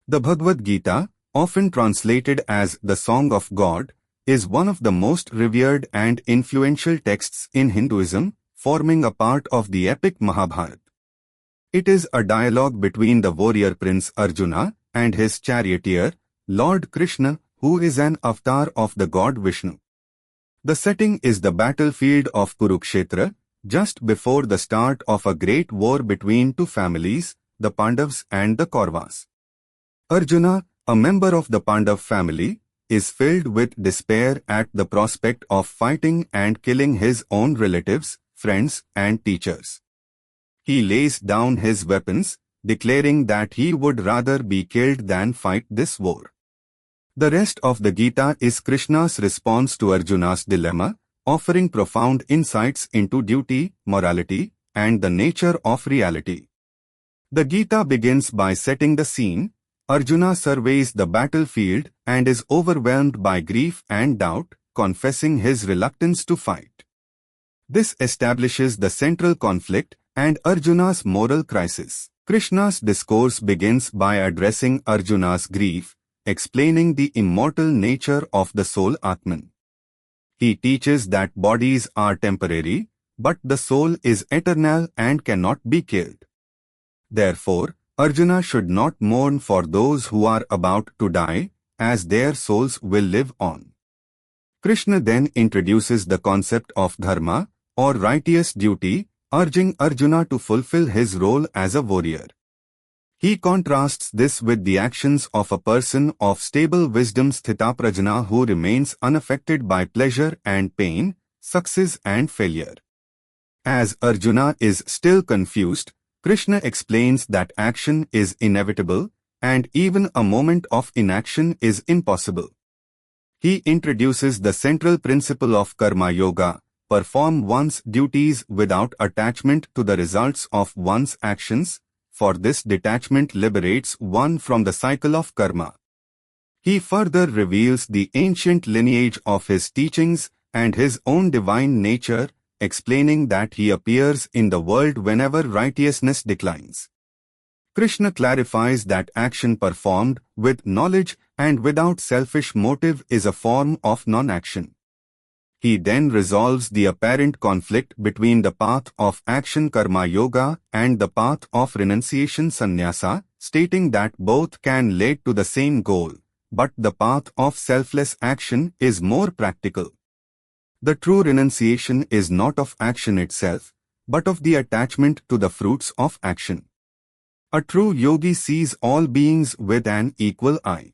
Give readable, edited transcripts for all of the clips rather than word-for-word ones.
The Bhagavad Gita, often translated as the Song of God, is one of the most revered and influential texts in Hinduism, forming a part of the epic Mahabharata. It is a dialogue between the warrior prince Arjuna and his charioteer, Lord Krishna, who is an avatar of the god Vishnu. The setting is the battlefield of Kurukshetra, just before the start of a great war between two families, the Pandavas and the Kauravas. Arjuna, a member of the Pandav family, is filled with despair at the prospect of fighting and killing his own relatives, friends, and teachers. He lays down his weapons, declaring that he would rather be killed than fight this war. The rest of the Gita is Krishna's response to Arjuna's dilemma, offering profound insights into duty, morality, and the nature of reality. The Gita begins by setting the scene. Arjuna surveys the battlefield and is overwhelmed by grief and doubt, confessing his reluctance to fight. This establishes the central conflict and Arjuna's moral crisis. Krishna's discourse begins by addressing Arjuna's grief, explaining the immortal nature of the soul Atman. He teaches that bodies are temporary, but the soul is eternal and cannot be killed. Therefore, Arjuna should not mourn for those who are about to die, as their souls will live on. Krishna then introduces the concept of Dharma, or righteous duty, urging Arjuna to fulfill his role as a warrior. He contrasts this with the actions of a person of stable wisdom sthitaprajna who remains unaffected by pleasure and pain, success and failure. As Arjuna is still confused, Krishna explains that action is inevitable, and even a moment of inaction is impossible. He introduces the central principle of karma yoga, perform one's duties without attachment to the results of one's actions, for this detachment liberates one from the cycle of karma. He further reveals the ancient lineage of his teachings and his own divine nature, explaining that he appears in the world whenever righteousness declines. Krishna clarifies that action performed with knowledge and without selfish motive is a form of non-action. He then resolves the apparent conflict between the path of action karma yoga and the path of renunciation sannyasa, stating that both can lead to the same goal, but the path of selfless action is more practical. The true renunciation is not of action itself, but of the attachment to the fruits of action. A true yogi sees all beings with an equal eye.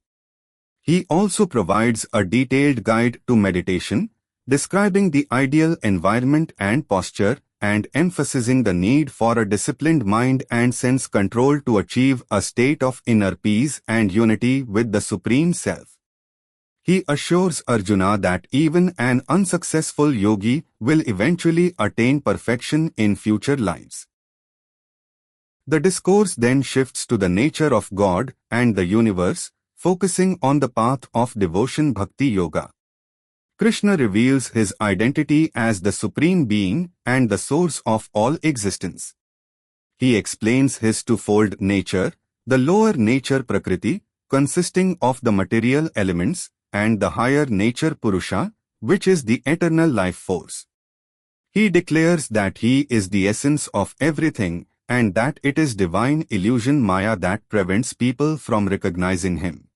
He also provides a detailed guide to meditation, describing the ideal environment and posture, and emphasizing the need for a disciplined mind and sense control to achieve a state of inner peace and unity with the Supreme Self. He assures Arjuna that even an unsuccessful yogi will eventually attain perfection in future lives. The discourse then shifts to the nature of God and the universe, focusing on the path of devotion bhakti yoga. Krishna reveals his identity as the Supreme Being and the source of all existence. He explains his twofold nature, the lower nature Prakriti, consisting of the material elements, and the higher nature Purusha, which is the eternal life force. He declares that he is the essence of everything and that it is divine illusion Maya that prevents people from recognizing him.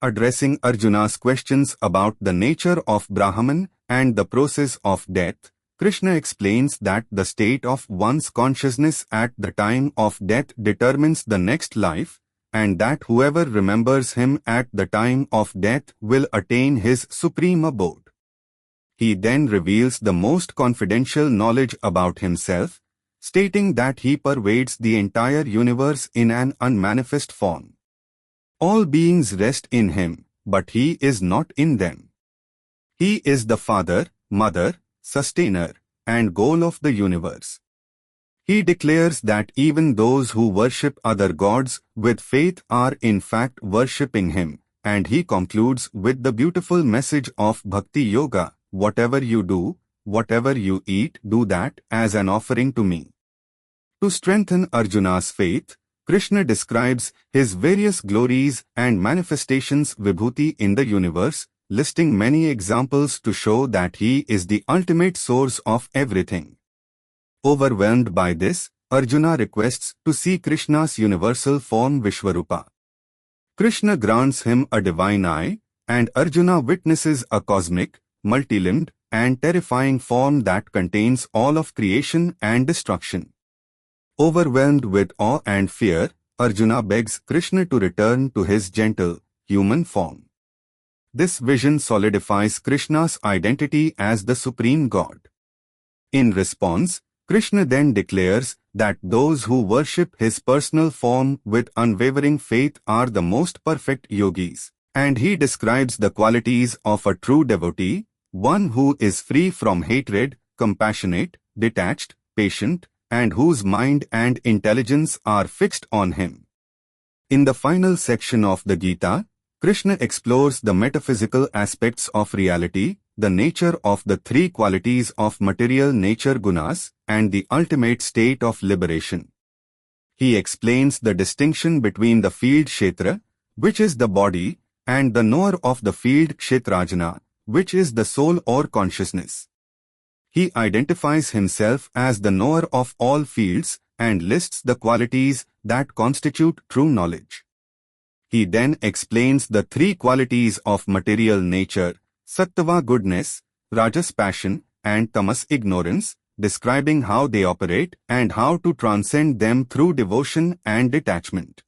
Addressing Arjuna's questions about the nature of Brahman and the process of death, Krishna explains that the state of one's consciousness at the time of death determines the next life, and that whoever remembers him at the time of death will attain his supreme abode. He then reveals the most confidential knowledge about himself, stating that he pervades the entire universe in an unmanifest form. All beings rest in him, but he is not in them. He is the father, mother, sustainer, and goal of the universe. He declares that even those who worship other gods with faith are in fact worshipping him, and he concludes with the beautiful message of Bhakti Yoga, whatever you do, whatever you eat, do that as an offering to me. To strengthen Arjuna's faith, Krishna describes his various glories and manifestations Vibhuti in the universe, listing many examples to show that he is the ultimate source of everything. Overwhelmed by this, Arjuna requests to see Krishna's universal form Vishwarupa. Krishna grants him a divine eye, and Arjuna witnesses a cosmic, multi-limbed, and terrifying form that contains all of creation and destruction. Overwhelmed with awe and fear, Arjuna begs Krishna to return to his gentle, human form. This vision solidifies Krishna's identity as the Supreme God. In response, Krishna then declares that those who worship his personal form with unwavering faith are the most perfect yogis, and he describes the qualities of a true devotee, one who is free from hatred, compassionate, detached, patient, and whose mind and intelligence are fixed on him. In the final section of the Gita, Krishna explores the metaphysical aspects of reality, the nature of the three qualities of material nature gunas, and the ultimate state of liberation. He explains the distinction between the field kshetra, which is the body, and the knower of the field kshetrajna, which is the soul or consciousness. He identifies himself as the knower of all fields and lists the qualities that constitute true knowledge. He then explains the three qualities of material nature, sattva goodness, rajas passion, and tamas ignorance, describing how they operate and how to transcend them through devotion and detachment.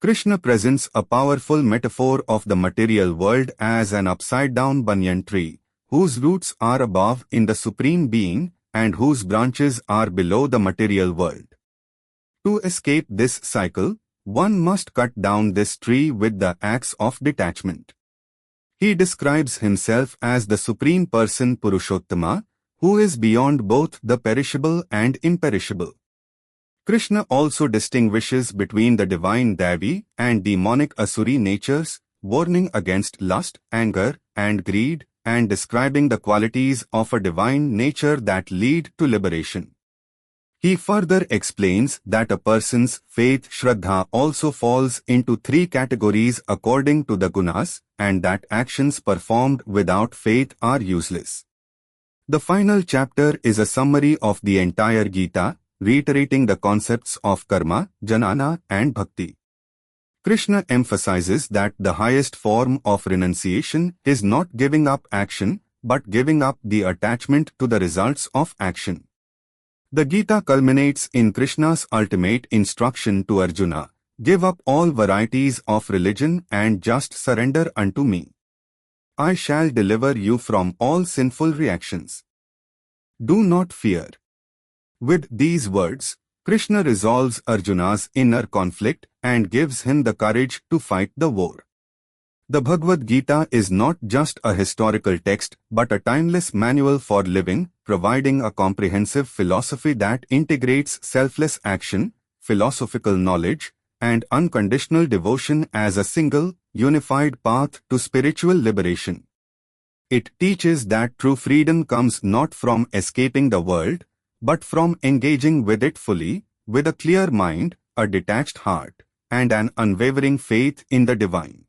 Krishna presents a powerful metaphor of the material world as an upside-down banyan tree, whose roots are above in the Supreme Being and whose branches are below the material world. To escape this cycle, one must cut down this tree with the axe of detachment. He describes himself as the Supreme Person Purushottama, who is beyond both the perishable and imperishable. Krishna also distinguishes between the divine Devi and demonic Asuri natures, warning against lust, anger, and greed, and describing the qualities of a divine nature that lead to liberation. He further explains that a person's faith Shraddha also falls into three categories according to the gunas, and that actions performed without faith are useless. The final chapter is a summary of the entire Gita, reiterating the concepts of karma, jnana, and bhakti. Krishna emphasizes that the highest form of renunciation is not giving up action, but giving up the attachment to the results of action. The Gita culminates in Krishna's ultimate instruction to Arjuna, "Give up all varieties of religion and just surrender unto me. I shall deliver you from all sinful reactions. Do not fear." With these words, Krishna resolves Arjuna's inner conflict and gives him the courage to fight the war. The Bhagavad Gita is not just a historical text but a timeless manual for living, providing a comprehensive philosophy that integrates selfless action, philosophical knowledge, and unconditional devotion as a single, unified path to spiritual liberation. It teaches that true freedom comes not from escaping the world, but from engaging with it fully, with a clear mind, a detached heart, and an unwavering faith in the divine.